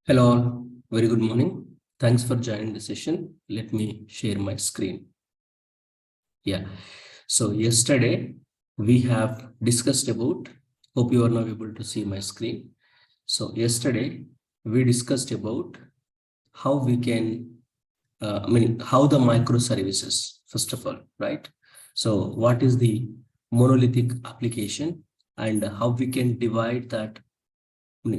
Hello all, very good morning. Thanks for joining the session. Let me share my screen. Yeah, so yesterday we have discussed about, hope you are now able to see my screen. So yesterday we discussed about how we can, how the microservices, first of all, right? So what is the monolithic application and how we can divide that,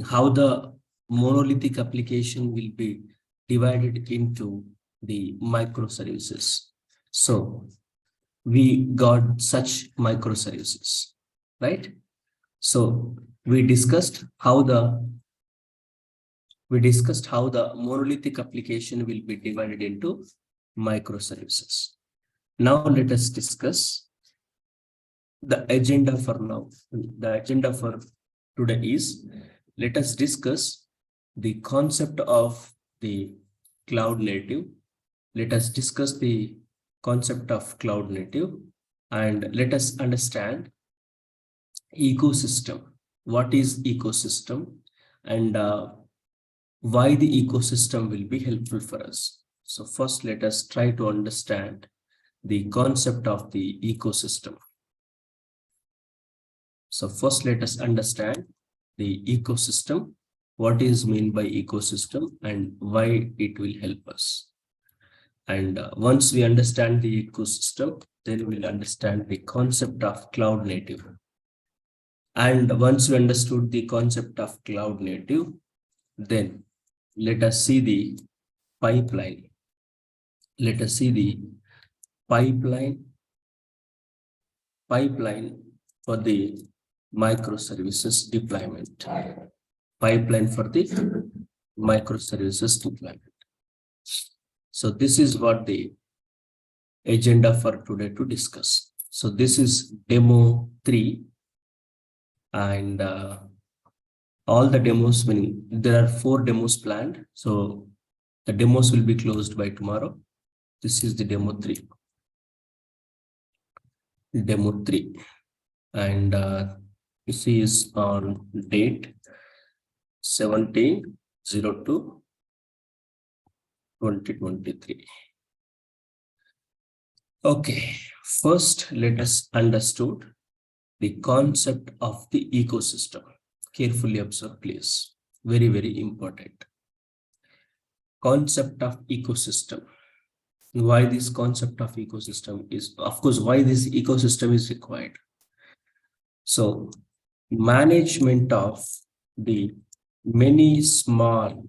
how the monolithic application will be divided into the microservices. So we got such microservices, right? So we discussed how the monolithic application will be divided into microservices. Now let us discuss the agenda for now. The agenda for today is, let us discuss the concept of the cloud native. Let us discuss the concept of cloud native and let us understand ecosystem. What is ecosystem and why the ecosystem will be helpful for us. So first, let us try to understand the concept of the ecosystem. So first, let us understand the ecosystem. What is meant by ecosystem and why it will help us. And once we understand the ecosystem, then we'll understand the concept of cloud native. And once we understood the concept of cloud native, then let us see the pipeline. Let us see the pipeline for the microservices deployment. Pipeline for the microservices deployment. So this is what the agenda for today to discuss. So this is demo 3 and all the demos, meaning there are 4 demos planned. So the demos will be closed by tomorrow. This is the demo 3. Demo 3 and this is on date 17/02/2023. Okay, first let us understood the concept of the ecosystem. Carefully observe, please. Very, very important. Concept of ecosystem. Why this concept of ecosystem is, of course, why this ecosystem is required. So management of the many small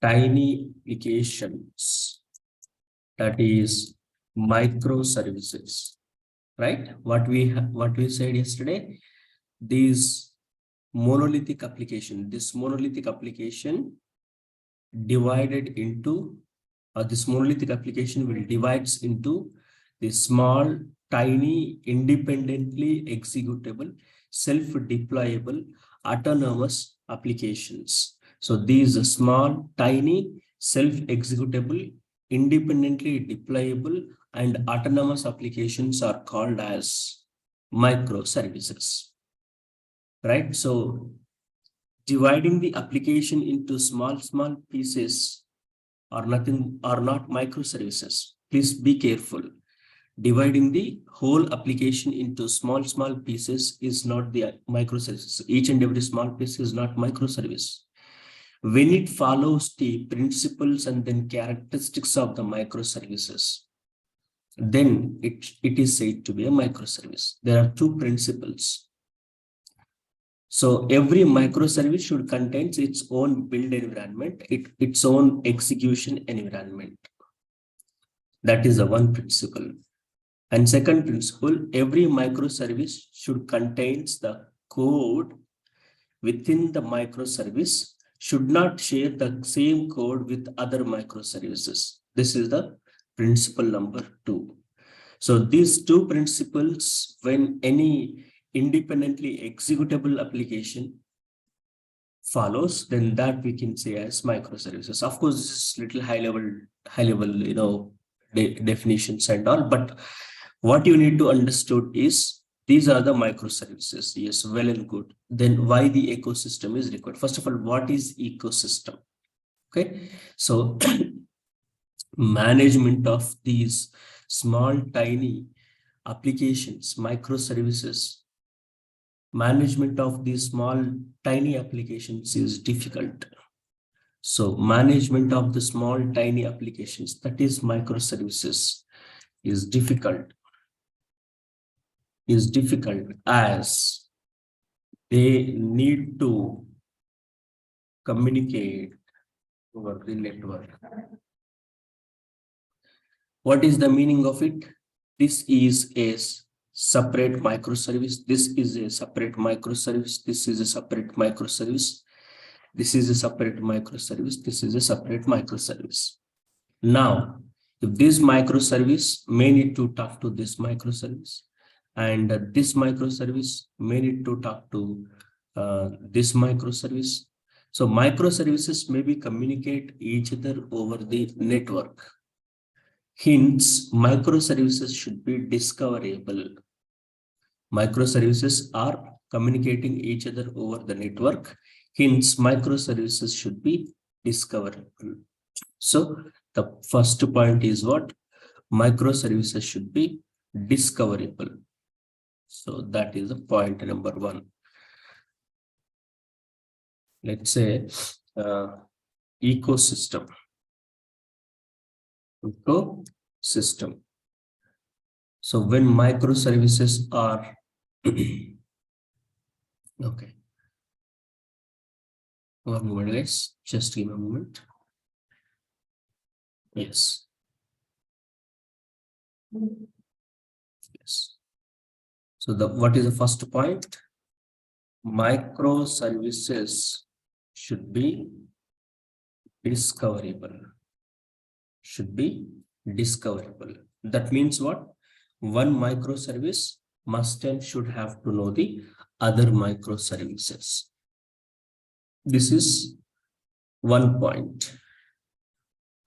tiny applications, that is microservices, right? What we said yesterday, this monolithic application divided into this monolithic application will divides into the small tiny independently executable self-deployable autonomous applications. So these small tiny self-executable independently deployable and autonomous applications are called as microservices, right? So dividing the application into small pieces are not microservices. Please be careful. Dividing the whole application into small pieces is not the microservices. Each and every small piece is not microservice. When it follows the principles and then characteristics of the microservices, then it is said to be a microservice. There are 2 principles. So every microservice should contain its own build environment, its own execution environment. That is the one principle. And second principle, every microservice should contain the code within the microservice, should not share the same code with other microservices. This is the principle number 2. So these 2 principles, when any independently executable application follows, then that we can say as microservices. Of course, this is little high level, definitions and all, but what you need to understood is these are the microservices. Yes, well and good. Then why the ecosystem is required? First of all, what is ecosystem? Okay, so management of these small tiny applications, microservices, management of these small tiny applications is difficult. So management of the small tiny applications, that is microservices, is difficult as they need to communicate over the network. What is the meaning of it? This is a separate microservice. This is a separate microservice. This is a separate microservice. This is a separate microservice. This is a separate microservice. Now, if this microservice may need to talk to this microservice, and this microservice may need to talk to this microservice. So microservices maybe communicate each other over the network. Hence, microservices should be discoverable. Microservices are communicating each other over the network. Hence, microservices should be discoverable. So the first point is what? Microservices should be discoverable. So that is the point number one. Let's say ecosystem. Ecosystem. So when microservices are okay. 1 moment, guys. Just give me a moment. Yes. Yes. So what is the first point? Microservices should be discoverable. Should be discoverable. That means what? One microservice must and should have to know the other microservices. This is one point.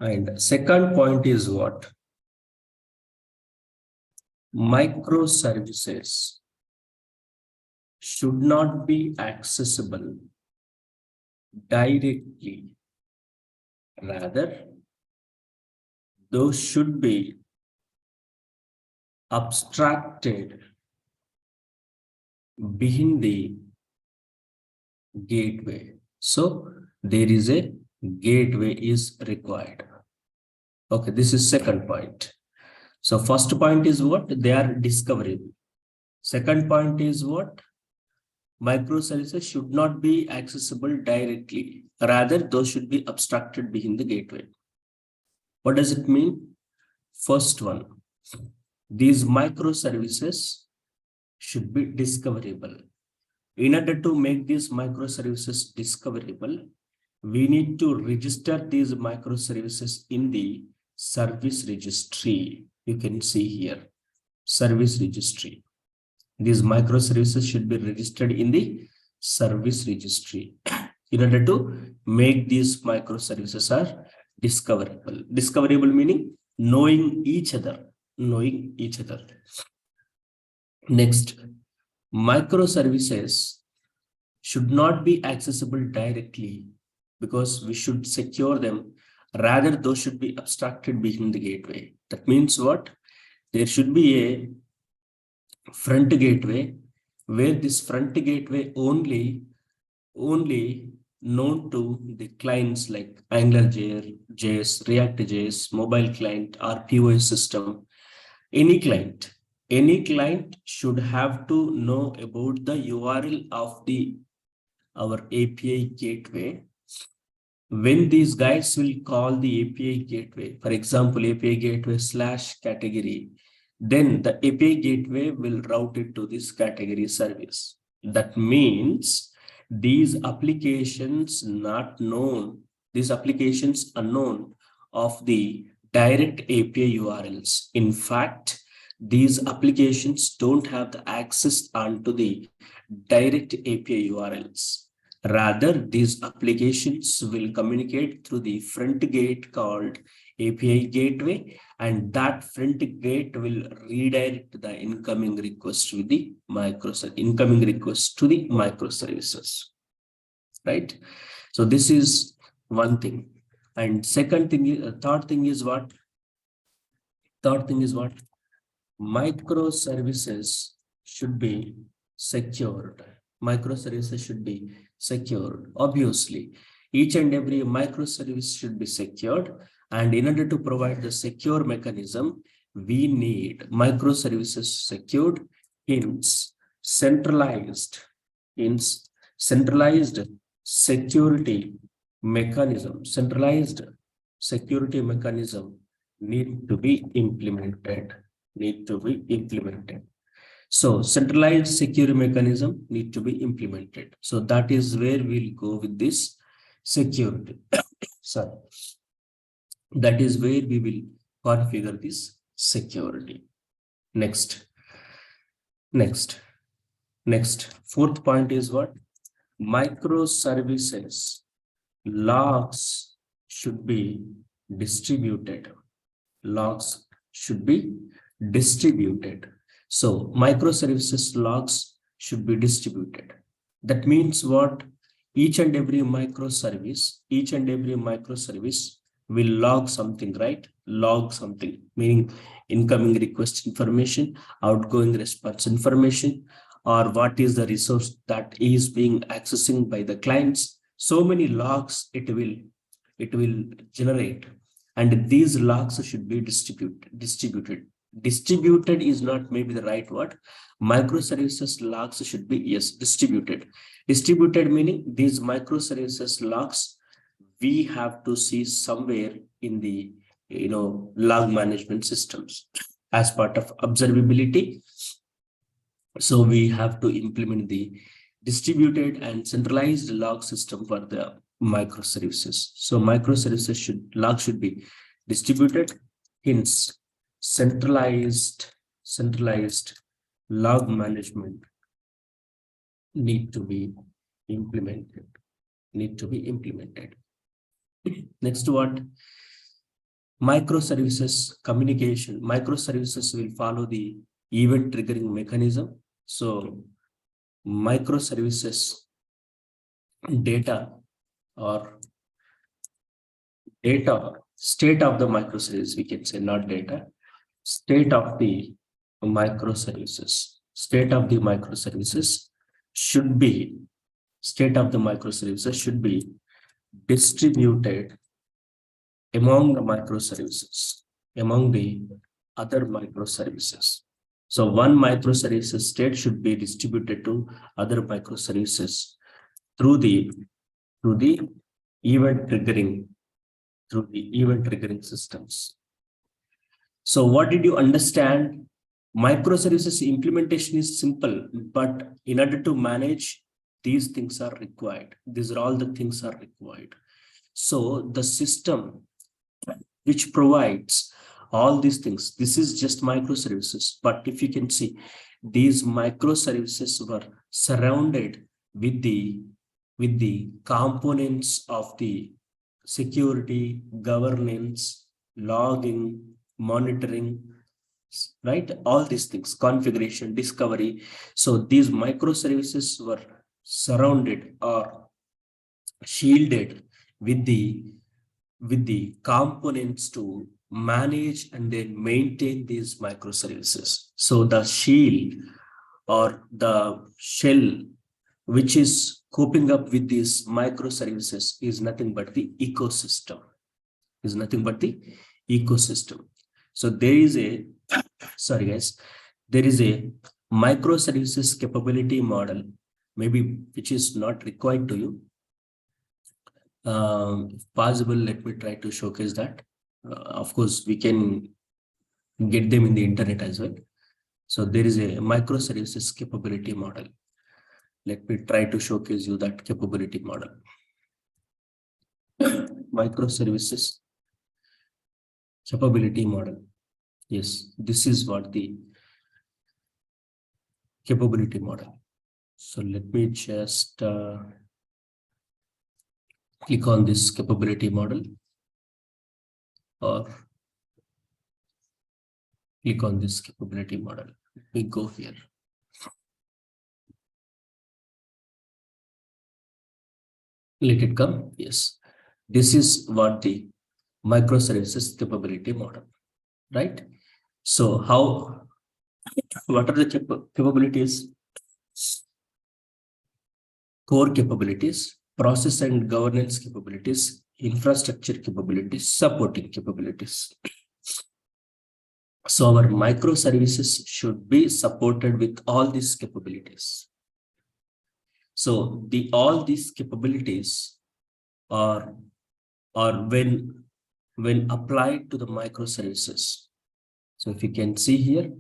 And second point is what? Microservices should not be accessible directly. Rather, those should be abstracted behind the gateway. So there is a gateway is required. Okay, this is second point. So first point is what? They are discoverable. Second point is what? Microservices should not be accessible directly. Rather, those should be abstracted behind the gateway. What does it mean? First one, these microservices should be discoverable. In order to make these microservices discoverable, we need to register these microservices in the service registry. You can see here, service registry. These microservices should be registered in the service registry in order to make these microservices are discoverable. Discoverable meaning knowing each other, knowing each other. Next, microservices should not be accessible directly because we should secure them. Rather, those should be abstracted behind the gateway. That means what? There should be a front gateway where this front gateway only known to the clients like AngularJS, React.js, mobile client, or POS system. Any client should have to know about the URL of our API gateway. When these guys will call the API gateway, for example, API gateway / category, then the API gateway will route it to this category service. That means these applications not known, these applications unknown of the direct API URLs. In fact, these applications don't have the access onto the direct API URLs. Rather, these applications will communicate through the front gate called API gateway, and that front gate will redirect the incoming request with the microservices, right? So this is one thing. And second thing is, third thing is what? Third thing is what? Microservices should be secured. Microservices should be secured. Obviously, each and every microservice should be secured. And in order to provide the secure mechanism, we need microservices secured in centralized security mechanism. Centralized security mechanism need to be implemented. So centralized security mechanism need to be implemented. So that is where we'll go with this security. Sorry. That is where we will configure this security. Next. Fourth point is what? Microservices logs should be distributed. Logs should be distributed. So microservices logs should be distributed. That means what? Each and every microservice will log something, right? Log something, meaning incoming request information, outgoing response information, or what is the resource that is being accessing by the clients. So many logs it will generate, and these logs should be distributed. Distributed is not maybe the right word. Microservices logs should be, yes, distributed. Distributed meaning these microservices logs we have to see somewhere in the log management systems as part of observability. So we have to implement the distributed and centralized log system for the microservices. So microservices logs should be distributed, hence centralized log management need to be implemented. Next, what? Microservices communication. Microservices will follow the event triggering mechanism. So microservices data or state of the microservice, we can say, not data, state of the microservices should be distributed among the other microservices. So one microservices state should be distributed to other microservices through the event triggering systems. So what did you understand? Microservices implementation is simple, but in order to manage, these things are required. These are all the things are required. So the system which provides all these things, this is just microservices. But if you can see, these microservices were surrounded with the components of the security, governance, logging, monitoring, right? All these things, configuration, discovery. So these microservices were surrounded or shielded with the components to manage and then maintain these microservices. So the shield or the shell which is coping up with these microservices is nothing but the ecosystem. So there is a microservices capability model, maybe which is not required to you. If possible, let me try to showcase that. Of course, we can get them in the internet as well. So there is a microservices capability model. Let me try to showcase you that capability model. Microservices capability model. Yes, this is what the capability model. So let me just click on this capability model, or click on this capability model. Let me go here. Let it come. Yes, This is what the microservices capability model, right? So what are the capabilities? Core capabilities, process and governance capabilities, infrastructure capabilities, supporting capabilities. So our microservices should be supported with all these capabilities. So all these capabilities are when applied to the microservices. So if you can see here,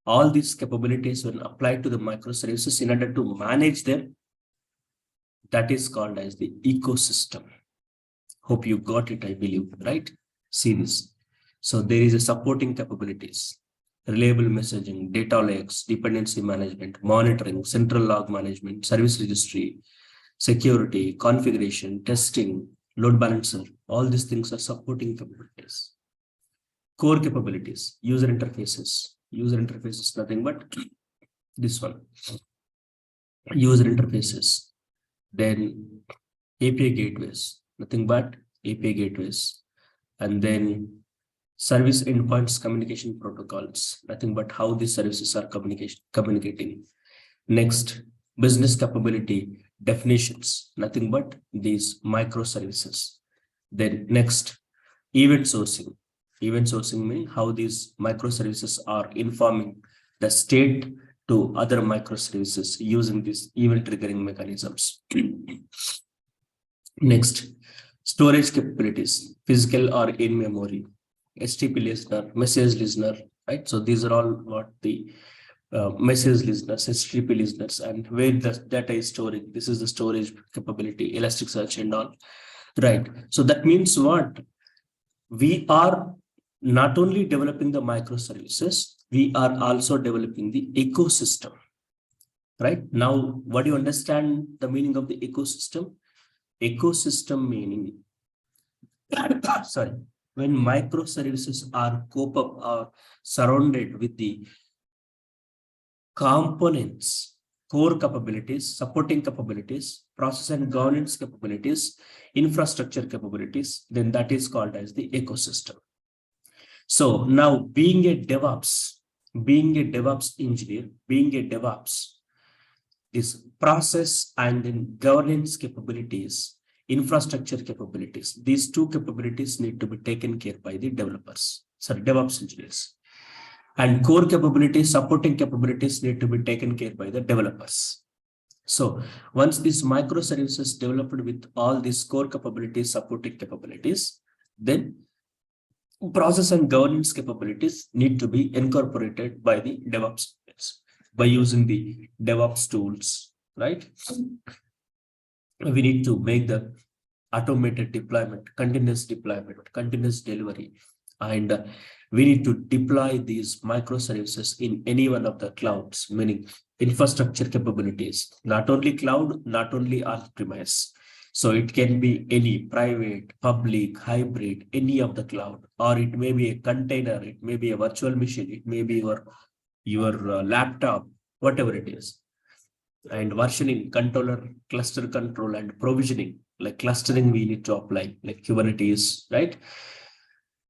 all these capabilities when applied to the microservices in order to manage them, that is called as the ecosystem. Hope you got it, I believe, right? See this. So there is a supporting capabilities, reliable messaging, data lakes, dependency management, monitoring, central log management, service registry, security, configuration, testing, load balancer. All these things are supporting capabilities. Core capabilities, user interfaces. User interfaces, nothing but this one. User interfaces. Then API gateways, nothing but API gateways. And then service endpoints communication protocols, nothing but how these services are communicating. Next, business capability definitions, nothing but these microservices. Then next, event sourcing. Event sourcing means how these microservices are informing the state to other microservices using these event triggering mechanisms. Next, storage capabilities, physical or in memory, HTTP listener, message listener, right? So these are all what the message listeners, HTTP listeners, and where the data is storing. This is the storage capability, Elasticsearch and all, right? So that means what? We are not only developing the microservices, we are also developing the ecosystem, right? Now, what do you understand the meaning of the ecosystem? Ecosystem meaning, sorry, when microservices are surrounded with the components, core capabilities, supporting capabilities, process and governance capabilities, infrastructure capabilities, then that is called as the ecosystem. So now being a DevOps engineer, being a DevOps, this process and then governance capabilities, infrastructure capabilities, these two capabilities need to be taken care by the developers, sorry, DevOps engineers. And core capabilities, supporting capabilities need to be taken care by the developers. So once these microservices developed with all these core capabilities, supporting capabilities, then process and governance capabilities need to be incorporated by the DevOps by using the DevOps tools, right? We need to make the automated deployment, continuous delivery, and we need to deploy these microservices in any one of the clouds, meaning infrastructure capabilities, not only cloud, not only on-premise. So it can be any private, public, hybrid, any of the cloud, or it may be a container, it may be a virtual machine, it may be your laptop, whatever it is. And versioning, controller, cluster control, and provisioning, like clustering we need to apply, like Kubernetes, right?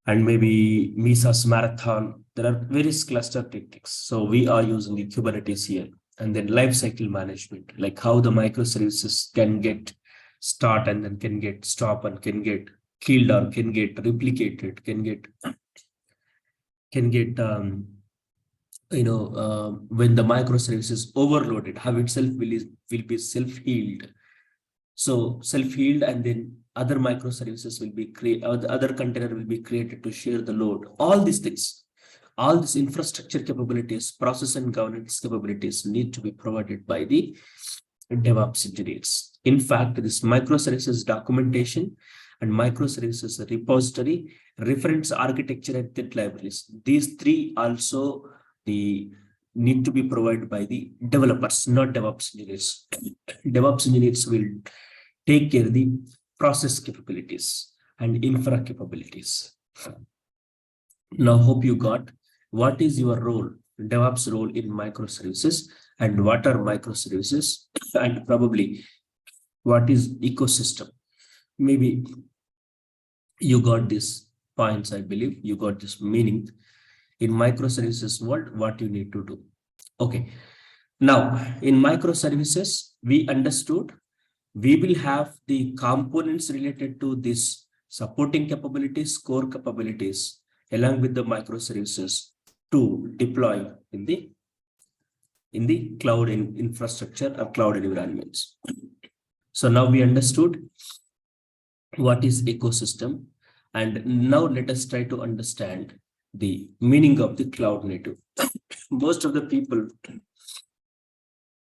And maybe Misa's Marathon. There are various cluster techniques. So we are using the Kubernetes here. And then lifecycle management, like how the microservices can get start and then can get stop and can get killed or can get replicated, can get when the microservice is overloaded, how itself will be self-healed. So self-healed, and then other microservices will be created, other container will be created to share the load. All these things, all these infrastructure capabilities, process and governance capabilities need to be provided by the DevOps engineers. In fact, this microservices documentation and microservices repository, reference architecture, and test libraries, these three also need to be provided by the developers, not DevOps engineers. DevOps engineers will take care of the process capabilities and infra capabilities. Now, hope you got what is your role, DevOps role in microservices, and what are microservices, and probably what is ecosystem. Maybe You got these points, I believe. You got this meaning. In microservices world, what you need to do. Okay. Now, in microservices, we understood we will have the components related to this supporting capabilities, core capabilities, along with the microservices to deploy in the cloud infrastructure or cloud environments. So now we understood what is ecosystem, and now let us try to understand the meaning of the cloud native. Most of the people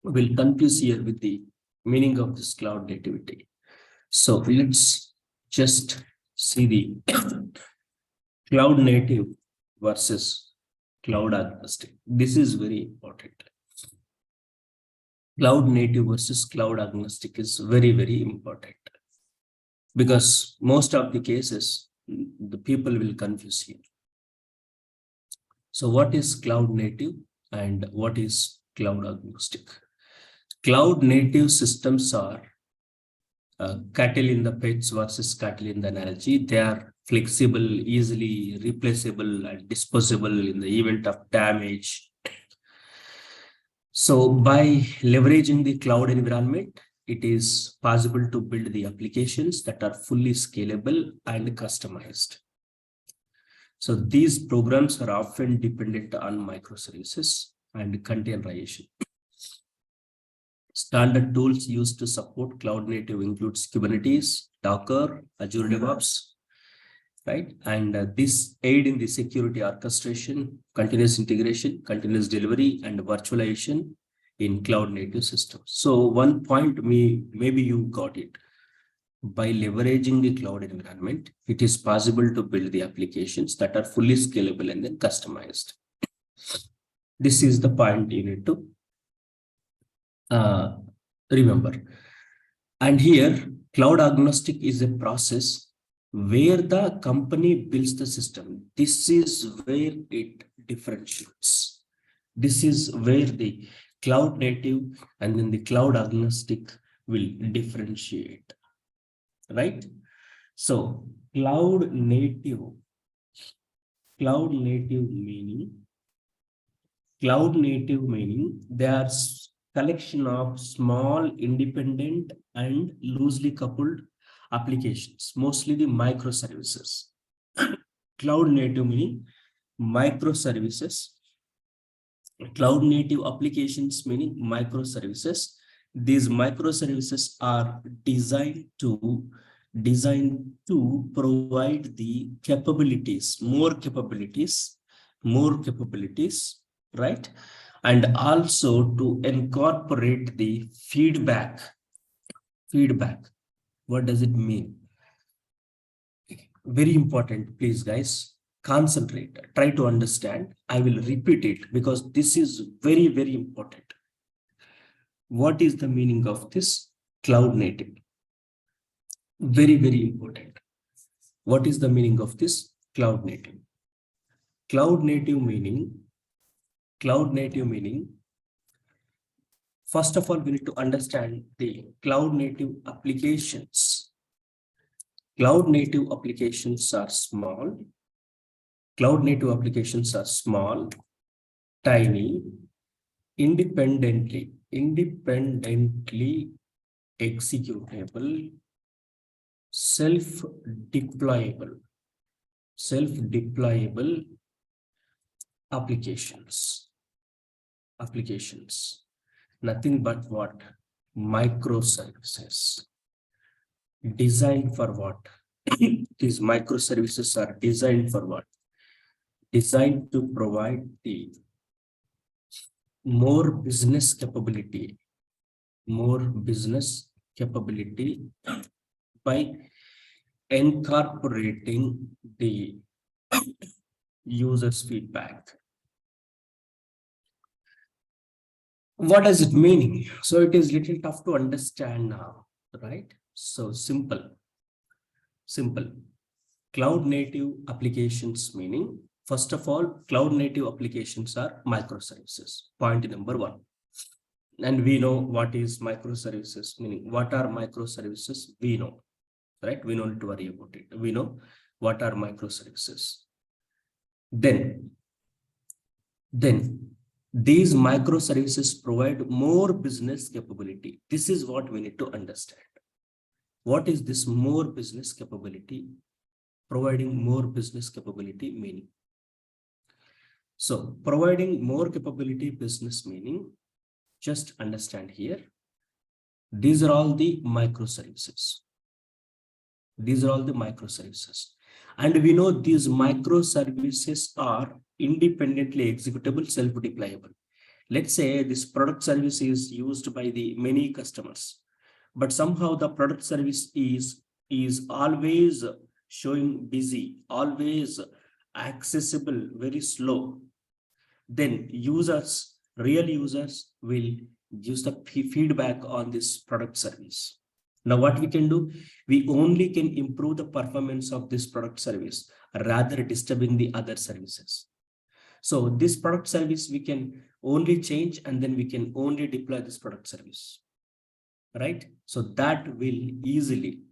will confuse here with the meaning of this cloud nativity. So let's just see the cloud native versus cloud agnostic. This is very important. Cloud native versus cloud agnostic is very, very important, because most of the cases, the people will confuse here. So what is cloud native and what is cloud agnostic? Cloud native systems are cattle in the pits versus cattle in the analogy. They are flexible, easily replaceable, and disposable in the event of damage. So by leveraging the cloud environment, it is possible to build the applications that are fully scalable and customized. So these programs are often dependent on microservices and containerization. Standard tools used to support cloud native includes Kubernetes, Docker, Azure DevOps, right? And this aid in the security orchestration, continuous integration, continuous delivery, and virtualization in cloud native systems. So one point, maybe you got it. By leveraging the cloud environment, it is possible to build the applications that are fully scalable and then customized. This is the point you need to remember. And here, cloud agnostic is a process where the company builds the system. This is where it differentiates. This is where the cloud native and then the cloud agnostic will differentiate, right? So cloud native meaning they are collection of small, independent, and loosely coupled applications, mostly the microservices. Cloud native meaning microservices. Cloud native applications meaning microservices. These microservices are designed to provide the capabilities, more capabilities, right? And also to incorporate the feedback. What does it mean? Very important, please guys, concentrate, try to understand. I will repeat it because this is very, very important. What is the meaning of this cloud native? Very, very important. What is the meaning of this cloud native? Cloud native meaning, first of all, we need to understand the cloud native applications. Cloud native applications are small. Cloud native applications are small, tiny, independently executable, self-deployable applications. Nothing but what? Microservices. Designed for what? These microservices are designed for what? Designed to provide the more business capability by incorporating the user's feedback. What does it mean? So it is little tough to understand now, right? So simple. Cloud native applications meaning, first of all, cloud native applications are microservices. Point number one. And we know what is microservices, meaning what are microservices? We know. right? We don't need to worry about it. We know what are microservices. Then these microservices provide more business capability. This is what we need to understand. What is this more business capability? Providing more business capability meaning. So providing more capability business meaning, just understand here. These are all the microservices. These are all the microservices. And we know these microservices are independently executable, self-deployable. Let's say this product service is used by the many customers, but somehow the product service is always showing busy, always accessible, very slow. Then users, real users will use the feedback on this product service. Now what we can do, we only can improve the performance of this product service rather disturbing the other services. So this product service we can only change, and then we can only deploy this product service, right? So that will easily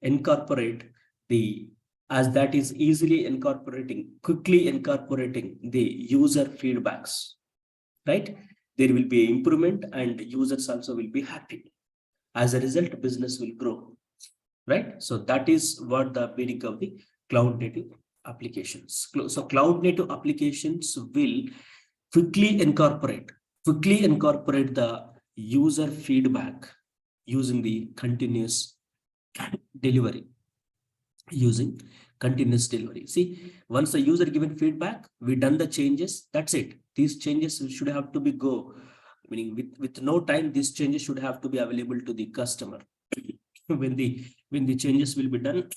incorporate the, as that is easily quickly incorporating the user feedbacks, right? There will be improvement and users also will be happy. As a result, business will grow, right? So that is what the meaning of the cloud native applications. So cloud native applications will quickly incorporate the user feedback using the continuous delivery. See, once the user given feedback, we done the changes, that's it. These changes should have to be meaning with no time, these changes should have to be available to the customer. when the changes will be done,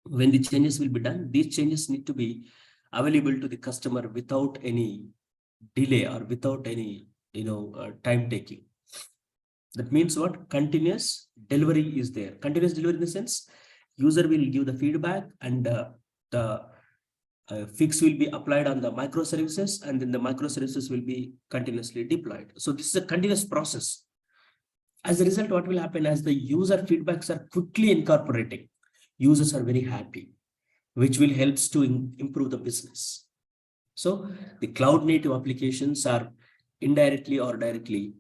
when the changes will be done, these changes need to be available to the customer without any delay or without any time taking. That means what? Continuous delivery is there. Continuous delivery in the sense, user will give the feedback, and the fix will be applied on the microservices, and then the microservices will be continuously deployed. So this is a continuous process. As a result, what will happen, as the user feedbacks are quickly incorporating, users are very happy, which will help to improve the business. So the cloud native applications are indirectly or directly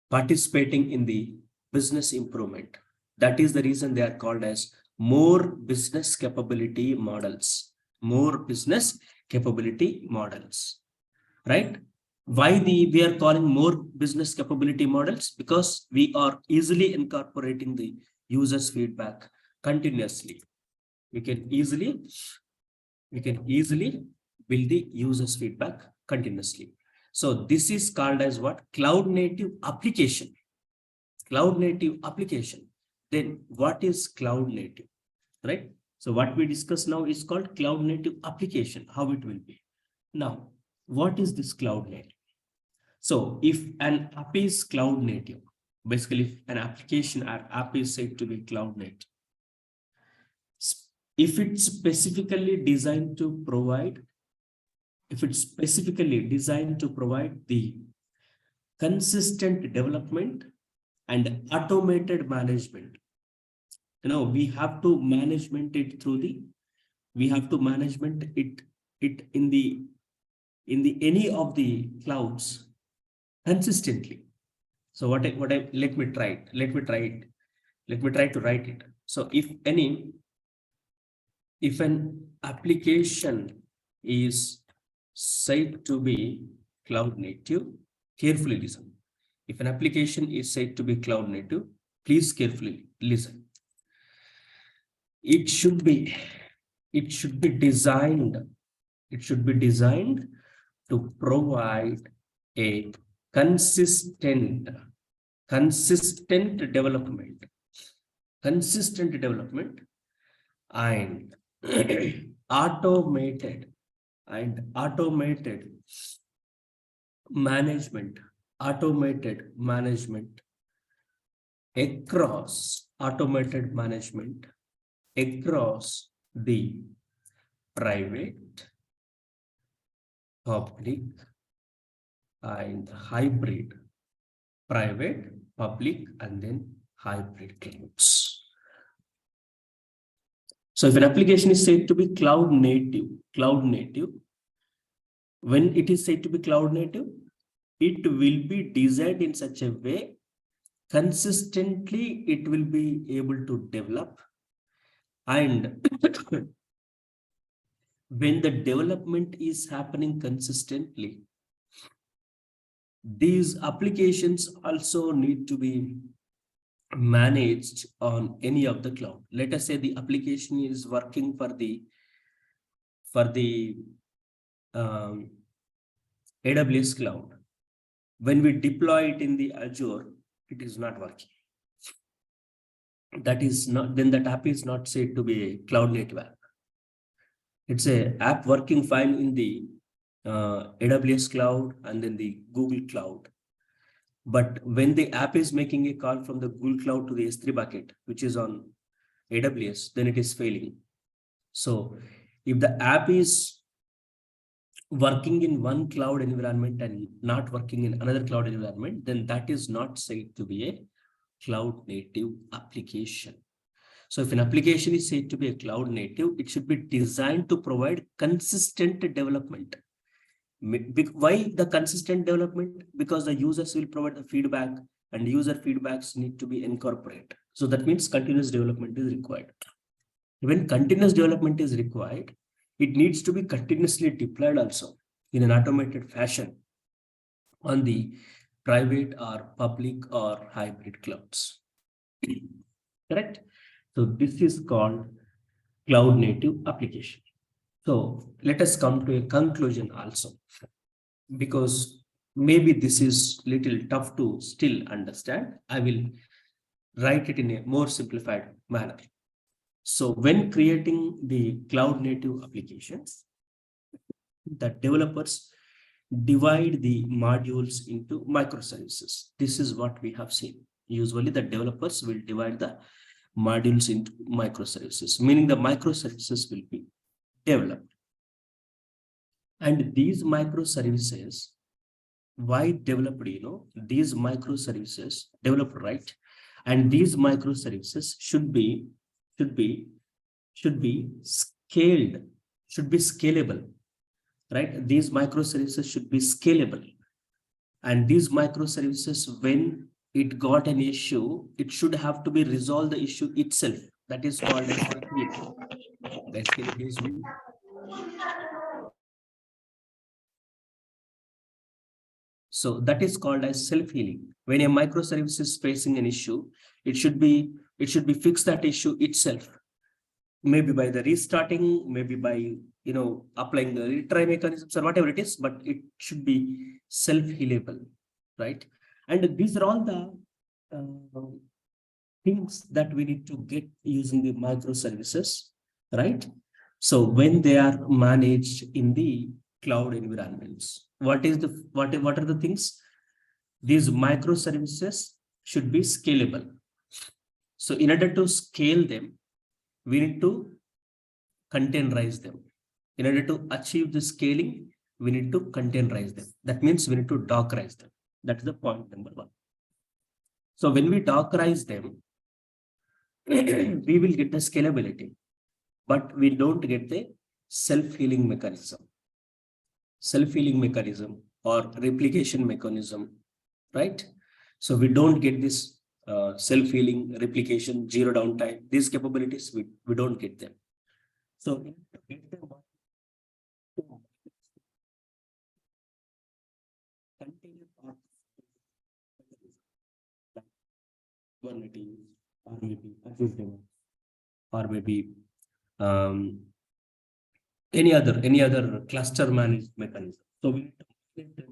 participating in the business improvement. That is the reason they are called as more business capability models. More business capability models, right? Why we are calling more business capability models? Because we are easily incorporating the user's feedback continuously. We can easily build the user's feedback continuously. So this is called as what? Cloud native application. Cloud native application. Then what is cloud native, right? So what we discuss now is called cloud native application, how it will be. Now, what is this cloud native? So if an app is cloud native, basically if an application or app is said to be cloud native, if it's specifically designed to provide the consistent development and automated management, we have to manage it in the any of the clouds consistently. So let me try to write it. So if an application is said to be cloud native, carefully listen. If an application is said to be cloud native, please carefully listen. It should be designed to provide a consistent development and automated management across the private, public, and hybrid public, and then hybrid clouds. So if an application is said to be cloud native, when it is said to be cloud native, it will be designed in such a way consistently it will be able to develop, and when the development is happening consistently, these applications also need to be managed on any of the cloud. Let us say the application is working for the AWS cloud. When we deploy it in the Azure, it is not working. That is not, then that app is not said to be a cloud native app. It's a app working fine in the AWS cloud and then the Google cloud. But when the app is making a call from the Google cloud to the S3 bucket, which is on AWS, then it is failing. So if the app is working in one cloud environment and not working in another cloud environment, then that is not said to be a cloud native application. So if an application is said to be a cloud native, it should be designed to provide consistent development. Why the consistent development? Because the users will provide the feedback, and user feedbacks need to be incorporated. So that means continuous development is required. When continuous development is required, it needs to be continuously deployed also in an automated fashion on the private or public or hybrid clouds. Correct? So this is called cloud native application. So let us come to a conclusion also, because maybe this is little tough to still understand. I will write it in a more simplified manner. So when creating the cloud native applications, the developers divide the modules into microservices. This is what we have seen. Usually the developers will divide the modules into microservices, meaning the microservices will be developed. And these microservices, why developed? These microservices developed, right? And these microservices should be scaled, should be scalable, right? These microservices should be scalable. And these microservices, when it got an issue, it should have to be resolved the issue itself. That is called as scalability. The scalability is so that is called as self-healing. When a microservice is facing an issue, it should be fix that issue itself. Maybe by the restarting, maybe by applying the retry mechanisms or whatever it is, but it should be self-healable, right? And these are all the things that we need to get using the microservices, right? So when they are managed in the cloud environments, what are the things? These microservices should be scalable. So in order to scale them, we need to containerize them. In order to achieve the scaling, we need to containerize them. That means we need to dockerize them. That's the point number one. So when we dockerize them, we will get the scalability, but we don't get the self-healing mechanism. Self-healing mechanism or replication mechanism, right? So we don't get this self-healing, replication, zero downtime, these capabilities, we don't get them. So get them, Kubernetes, or maybe Advjava, or maybe any other cluster managed mechanism. So we need to create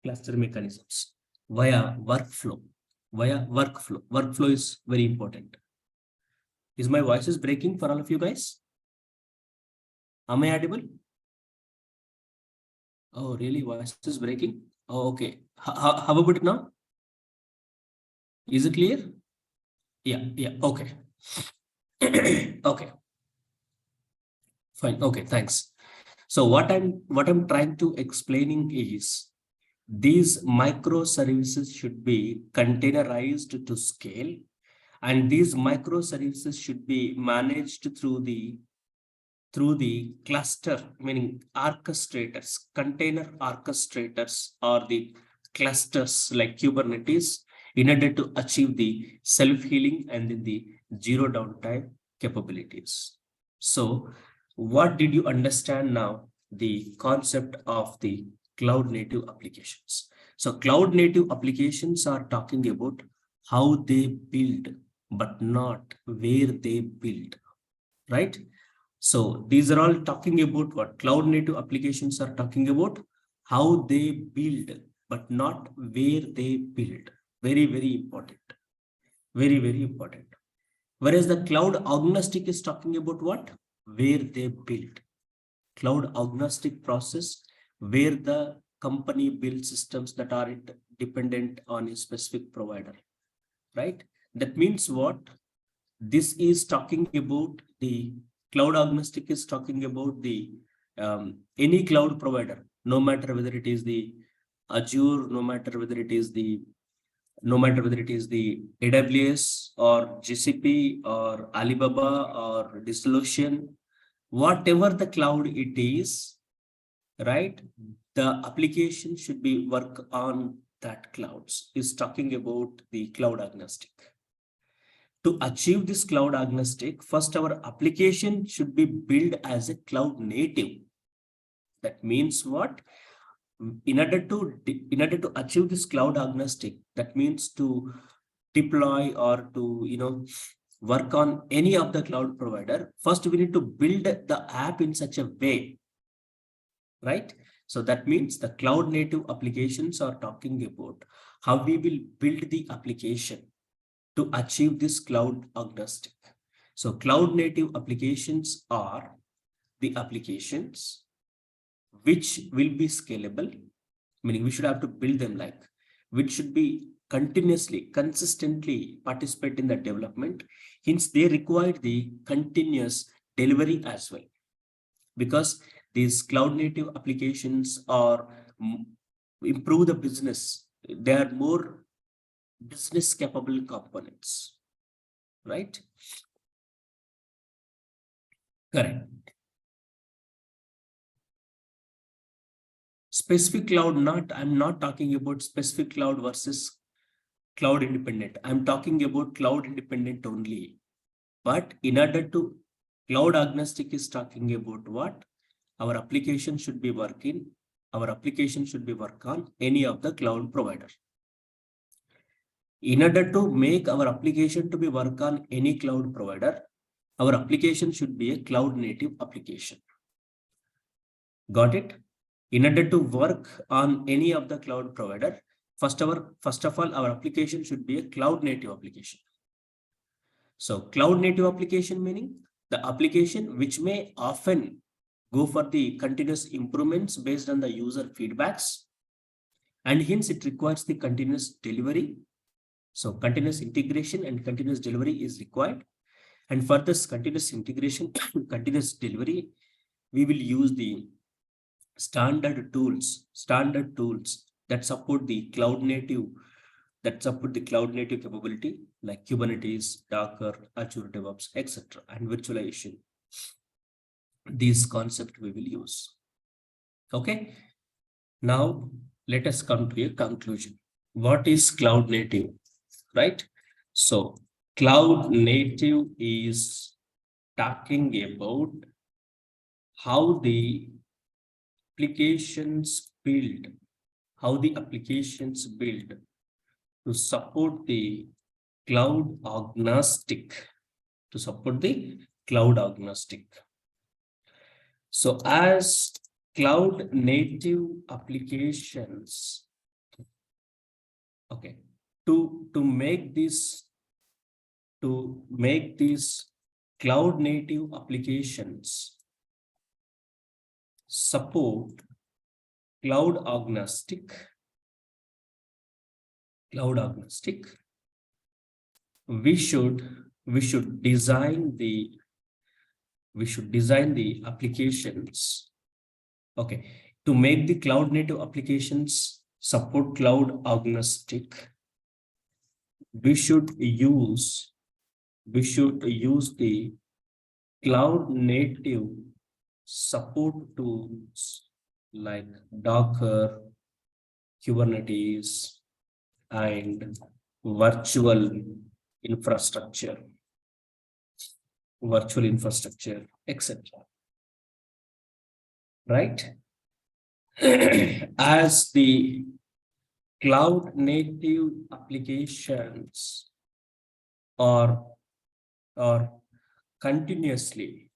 cluster mechanisms via workflow. Workflow is very important. Is my voice is breaking for all of you guys? Am I audible? Oh, really? Voice is breaking? Oh, okay. How about it now? Is it clear? Yeah. Okay. Okay. Fine. Okay. Thanks. So what I'm trying to explaining is these microservices should be containerized to scale, and these microservices should be managed through the cluster, meaning orchestrators, container orchestrators, or the clusters like Kubernetes, in order to achieve the self-healing and the zero downtime capabilities. So what did you understand now? The concept of the cloud native applications. So cloud native applications are talking about how they build, but not where they build, right? So these are all talking about what cloud native applications are talking about, how they build, but not where they build. Very, very important. Very, very important. Whereas the cloud agnostic is talking about what? Where they build. Cloud agnostic process where the company builds systems that are dependent on a specific provider, right? That means what? This is talking about the cloud agnostic is talking about the any cloud provider, no matter whether it is the Azure, no matter whether it is the AWS or GCP or Alibaba or DigitalOcean, whatever the cloud it is, right? The application should be work on that clouds is talking about the cloud agnostic. To achieve this cloud agnostic, first our application should be built as a cloud native. That means what? In order to achieve this cloud agnostic, that means to deploy or to work on any of the cloud provider, first we need to build the app in such a way, right? So that means the cloud native applications are talking about how we will build the application to achieve this cloud agnostic. So cloud native applications are the applications which will be scalable, meaning we should have to build them like, which should be continuously, consistently participate in the development. Hence, they require the continuous delivery as well, because these cloud native applications are improve the business. They are more business capable components, right? Correct. Specific cloud, I'm not talking about specific cloud versus cloud independent. I'm talking about cloud independent only. But in order to cloud agnostic is talking about what? Our application should be working. Our application should be work on any of the cloud provider. In order to make our application to be work on any cloud provider, our application should be a cloud native application. Got it? In order to work on any of the cloud provider, first of all, our application should be a cloud native application. So cloud native application meaning the application which may often go for the continuous improvements based on the user feedbacks, and hence it requires the continuous delivery. So continuous integration and continuous delivery is required. And for this continuous integration, continuous delivery, we will use the standard tools that support the cloud native capability like Kubernetes, Docker, Azure DevOps, etc. and virtualization. These concepts we will use. Okay. Now let us come to a conclusion. What is cloud native, right? So cloud native is talking about how the applications build to support the cloud agnostic, So as cloud native applications, okay, to make these cloud native applications support cloud agnostic, we should design the applications, okay, to make the cloud native applications support cloud agnostic, we should use the cloud native support tools like Docker, Kubernetes, and virtual infrastructure, etc. Right? As the cloud native applications are continuously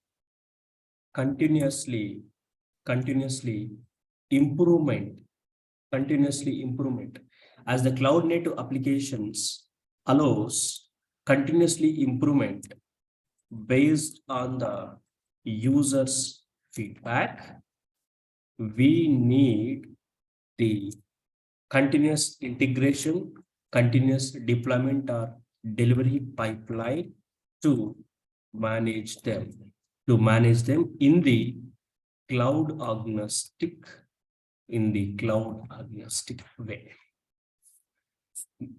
improvement, as the cloud native applications allows continuously improvement based on the users feedback, we need the continuous integration, continuous deployment or delivery pipeline to manage them in the cloud agnostic way.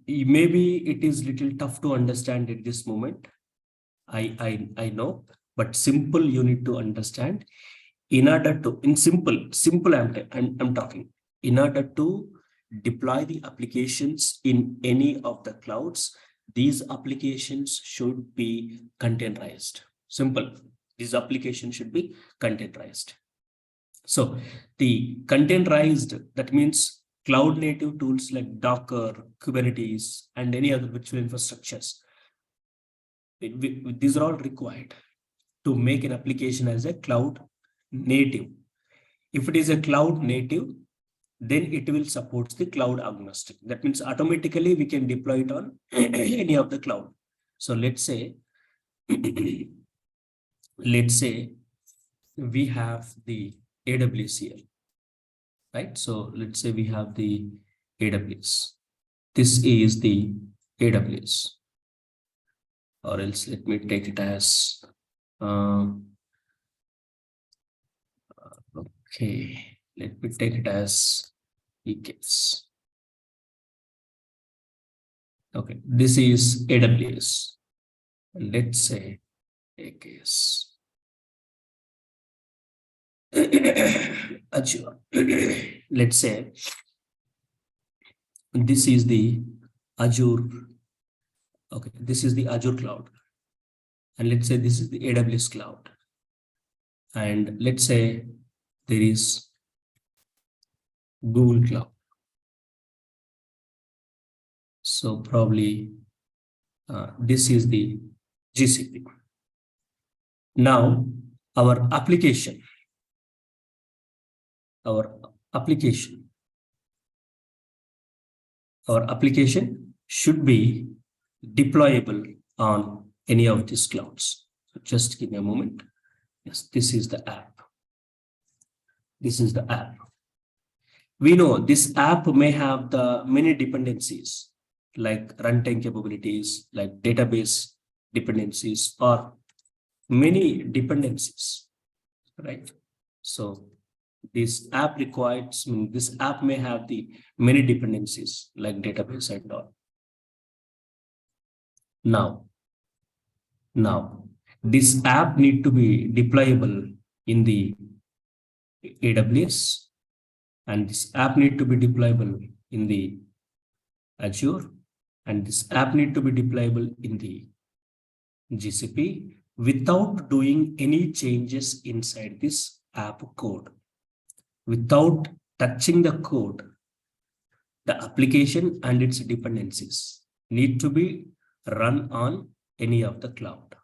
Maybe it is little tough to understand at this moment. I know, but simple you need to understand. In order to, in simple I'm talking, in order to deploy the applications in any of the clouds, these applications should be containerized. Simple. These applications should be containerized. So the containerized, that means cloud native tools like Docker, Kubernetes, and any other virtual infrastructures. These are all required to make an application as a cloud native. If it is a cloud native, then it will support the cloud agnostic. That means automatically we can deploy it on any of the cloud. So let's say we have the AWS here, right? So let's say we have the AWS. This is the AWS, or else let me take it as okay, let me take it as EKS. Okay, this is AWS, and let's say EKS. Azure. Let's say this is the Azure. Okay, this is the Azure cloud, and let's say this is the AWS cloud, and let's say there is Google cloud. So probably this is the GCP. Now our application should be deployable on any of these clouds. So just give me a moment. Yes, this is the app. We know this app may have the many dependencies like runtime capabilities, like database dependencies, or many dependencies, right? So this app requires, this app may have the many dependencies like database and all. Now this app need to be deployable in the AWS, and this app need to be deployable in the Azure, and this app need to be deployable in the GCP without doing any changes inside this app code. Without touching the code, the application and its dependencies need to be run on any of the cloud.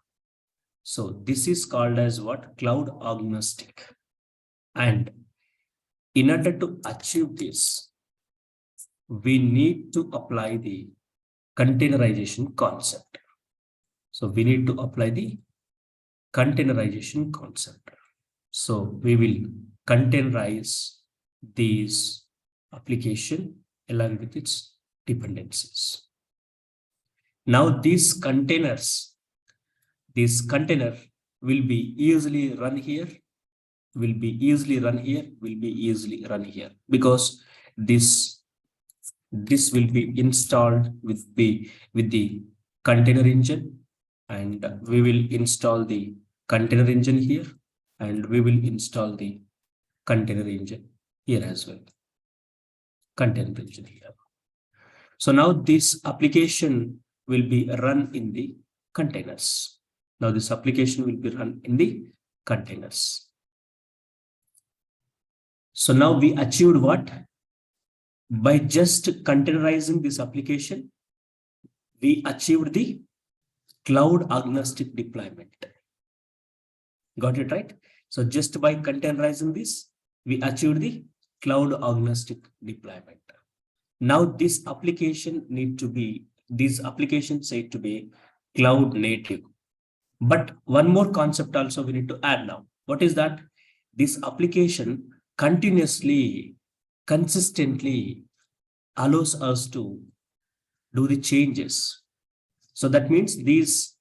So this is called as what? Cloud agnostic. And in order to achieve this, we need to apply the containerization concept. So we need to apply the containerization concept. So we will containerize these application along with its dependencies. Now these containers, this container will be easily run here, will be easily run here, because this This will be installed with the container engine, and we will install the container engine here, and we will install the container engine here as well. Container engine here. So now this application will be run in the containers. Now this application will be run in the containers. So now we achieved what? By just containerizing this application, we achieved the cloud agnostic deployment. Got it right? So just by containerizing this, we achieved the cloud agnostic deployment. Now this application these applications need to be cloud native. But one more concept also we need to add now. What is that? This application continuously, consistently allows us to do the changes. So that means these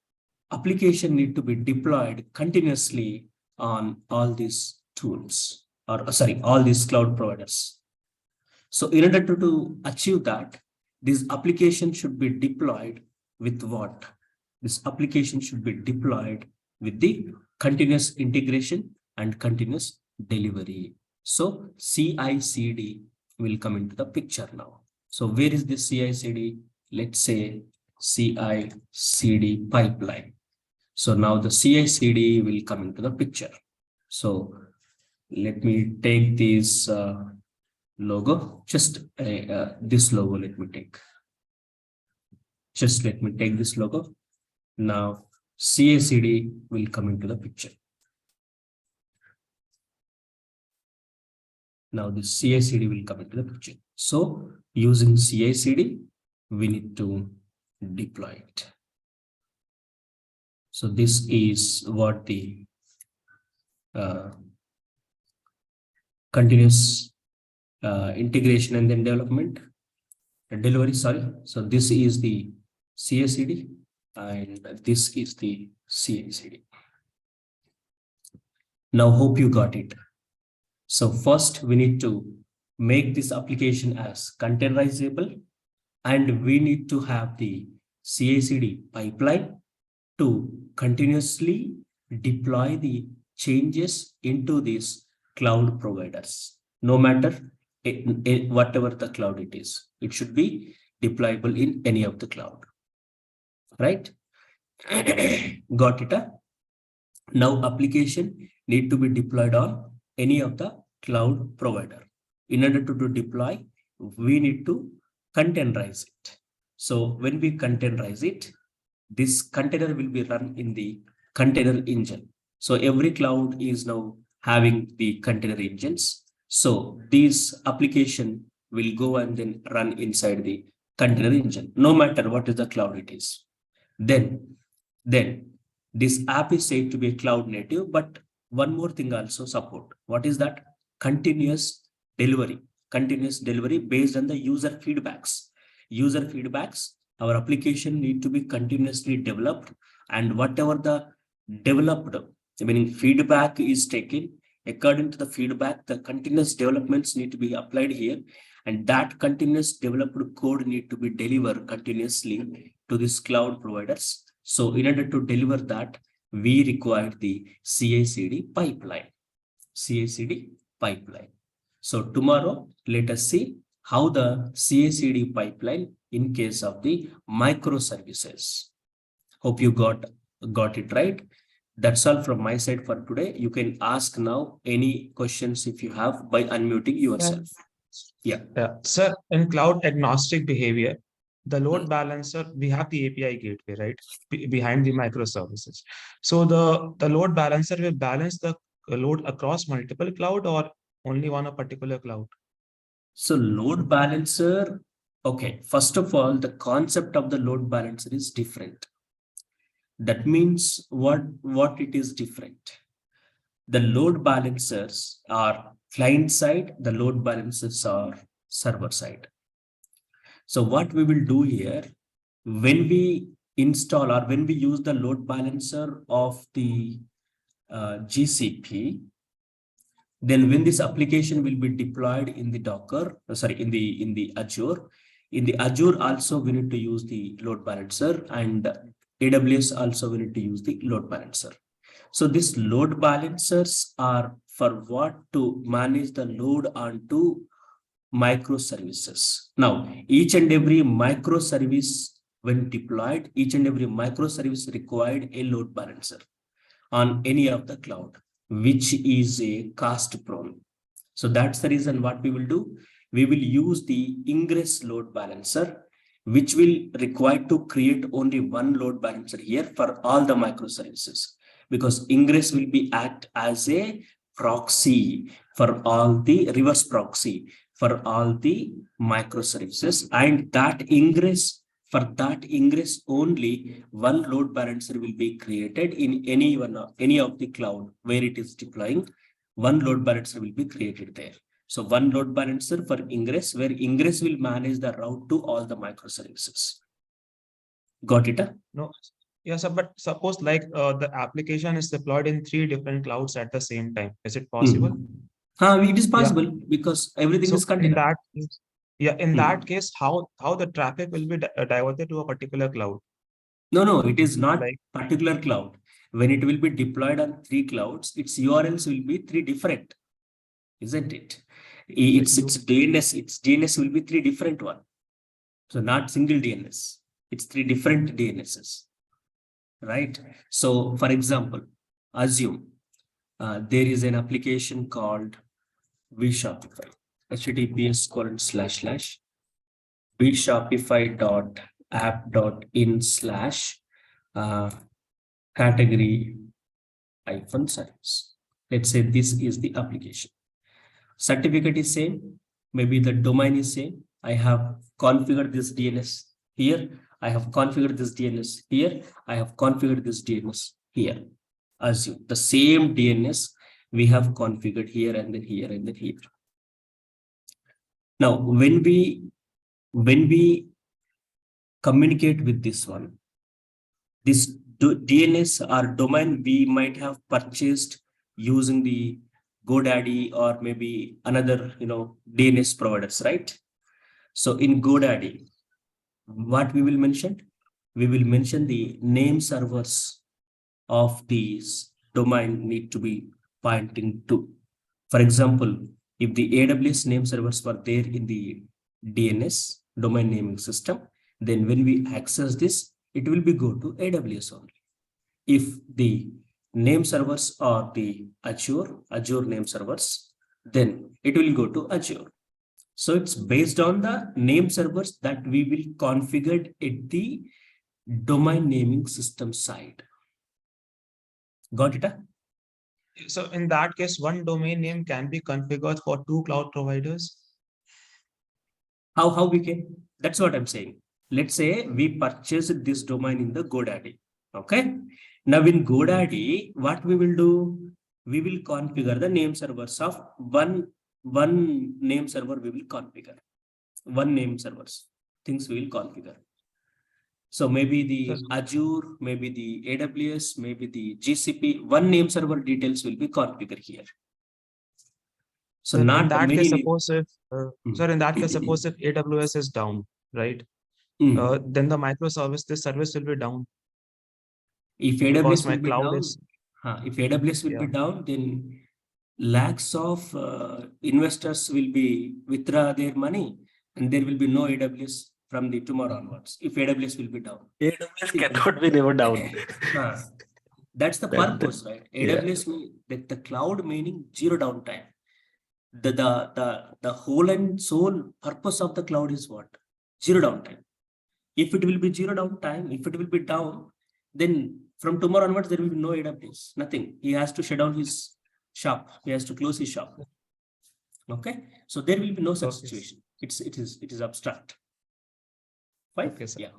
application need to be deployed continuously on all these tools, or sorry, all these cloud providers. So in order to achieve that, this application should be deployed with what? This application should be deployed with the continuous integration and continuous delivery. So CI/CD will come into the picture now. So where is the CI/CD? Let's say CI/CD pipeline. So now the CI/CD will come into the picture. So let me take this logo, just this logo, let me take. Just let me take this logo. Now CI/CD will come into the picture. Now the CI/CD will come into the picture. So using CI/CD, we need to deploy it. So this is what the continuous integration and then development delivery, sorry. So this is the CI/CD and this is the CI/CD. Now hope you got it. So first we need to make this application as containerizable, and we need to have the CI/CD pipeline to continuously deploy the changes into these cloud providers. No matter whatever the cloud it is, it should be deployable in any of the cloud. Right? Got it? Now application need to be deployed on any of the cloud provider. In order to deploy, we need to containerize it. So when we containerize it, this container will be run in the container engine. So every cloud is now having the container engines. So this application will go and then run inside the container engine, no matter what is the cloud it is. Then this app is said to be cloud native, but one more thing also support. What is that? Continuous delivery based on the user feedbacks. Our application need to be continuously developed, and whatever the developed, meaning feedback is taken, according to the feedback, the continuous developments need to be applied here, and that continuous developed code need to be delivered continuously to these cloud providers. So in order to deliver that, we require the CI/CD pipeline. So tomorrow, let us see how the CI/CD pipeline in case of the microservices. Hope you got it right. That's all from my side for today. You can ask now any questions if you have by unmuting yourself. Yeah. Sir, in cloud agnostic behavior, the load balancer, we have the API gateway, right? Behind the microservices. So the load balancer will balance the load across multiple cloud or only one a particular cloud? So load balancer, okay. First of all, the concept of the load balancer is different. That means what it is different. The load balancers are client side, the load balancers are server side. So what we will do here, when we install or when we use the load balancer of the GCP, then when this application will be deployed in the Docker, in the Azure, In the Azure also we need to use the load balancer, and AWS also we need to use the load balancer. So these load balancers are for what? To manage the load onto microservices. Now, each and every microservice when deployed, each and every microservice required a load balancer on any of the cloud, which is a cost prone. So that's the reason what we will do. We will use the ingress load balancer, which will require to create only one load balancer here for all the microservices, because ingress will be act as a proxy for all the reverse proxy for all the microservices, and that ingress, for that ingress only one load balancer will be created in any of the cloud where it is deploying. One load balancer will be created there. So one load balancer for ingress, where ingress will manage the route to all the microservices. Got it? No. Yes, sir, but suppose like the application is deployed in 3 different clouds at the same time. Is it possible? It is possible because everything is In container. that case, in that case, how the traffic will be diverted to a particular cloud? No, it is not Like, particular cloud. When it will be deployed on 3 clouds, its URLs will be 3 different, isn't it? Its DNS will be 3 different one. So not single DNS. It's 3 different DNSs, right? So for example, assume there is an application called vShopify, https:// vshopify.app.in/ category -service. Let's say this is the application. Certificate is same, maybe the domain is same. I have configured this DNS here. I have configured this DNS here. I have configured this DNS here. Assume the same DNS we have configured here and then here and then here. Now, when we communicate with this one, this DNS or domain we might have purchased using the GoDaddy or maybe another DNS providers, right? So in GoDaddy, what we will mention? We will mention the name servers of these domain need to be pointing to. For example, if the AWS name servers were there in the DNS domain naming system, then when we access this, it will be go to AWS only. If the name servers are the Azure name servers, then it will go to Azure. So it's based on the name servers that we will configure at the domain naming system side. Got it? so in that case, one domain name can be configured for 2 cloud providers. How we can? That's what I'm saying. Let's say we purchased this domain in the GoDaddy. Okay. Now in GoDaddy, what we will do? We will configure the name servers of one name server. We will configure one name servers. Things we will configure. So maybe the Azure, maybe the AWS, maybe the GCP, one name server details will be configured here. So not in that many case, suppose if sir, in that case, suppose if AWS is down, right? Then the this service will be down. If AWS will be down, if AWS will be down, then lakhs of investors will be withdraw their money, and there will be no AWS from the tomorrow onwards. If AWS will be down, AWS cannot be never down. That's the purpose, right? AWS means that the cloud meaning zero downtime. The whole and sole purpose of the cloud is what? Zero downtime. If it will be zero downtime, if it will be down, then from tomorrow onwards there will be no AWS, nothing. He has to shut down his shop. He has to close his shop. Okay, so there will be no such situation. It is abstract. Fine. Okay, sir. Yeah.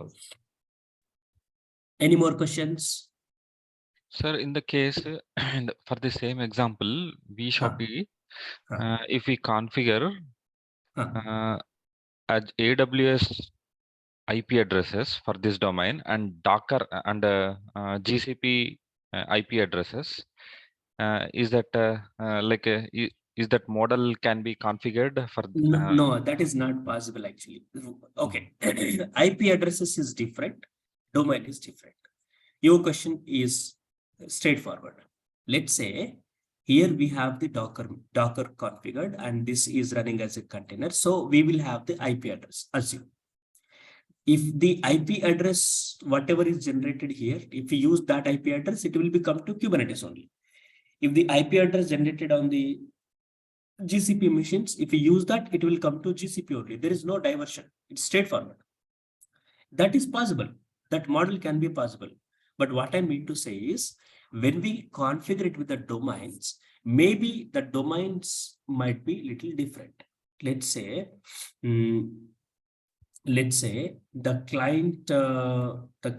Any more questions? Sir, in the case for the same example, vShopee, if we configure as AWS IP addresses for this domain and Docker and GCP IP addresses, is that is that model can be configured for? No, no, that is not possible actually. Okay, IP addresses is different, domain is different. Your question is straightforward. Let's say here we have the Docker configured, and this is running as a container. So we will have the IP address, assume. If the IP address, whatever is generated here, if we use that IP address, it will become to Kubernetes only. If the IP address generated on the GCP machines, if we use that, it will come to GCP only. There is no diversion. It's straightforward. That is possible. That model can be possible. But what I mean to say is, when we configure it with the domains, maybe the domains might be little different. Let's say the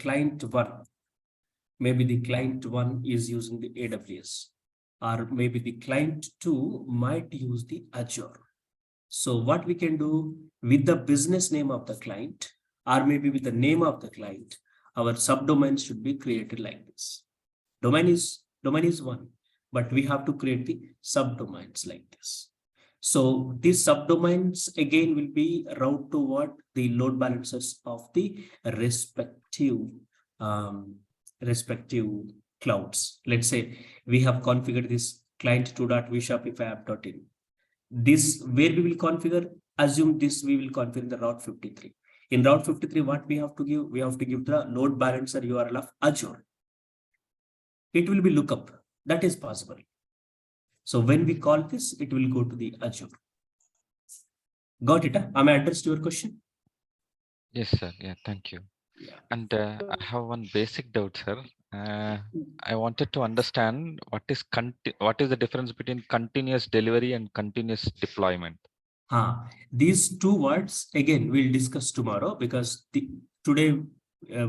client one, maybe the client one is using the AWS, or maybe the client two might use the Azure. So what we can do with the business name of the client, or maybe with the name of the client, our subdomains should be created like this. Domain is one, but we have to create the subdomains like this. So these subdomains again will be route to what the load balancers of the respective clouds. Let's say we have configured this client 2.vshopifyapp.in. This where we will configure, assume this we will configure the route 53. In route 53, what we have to give? We have to give the load balancer URL of Azure. It will be lookup. That is possible. So when we call this, it will go to the Azure. Got it? Am I addressed your question? Yes, sir. Yeah, thank you. Yeah. And I have one basic doubt, sir. I wanted to understand what is the difference between continuous delivery and continuous deployment. These two words again we'll discuss tomorrow, because today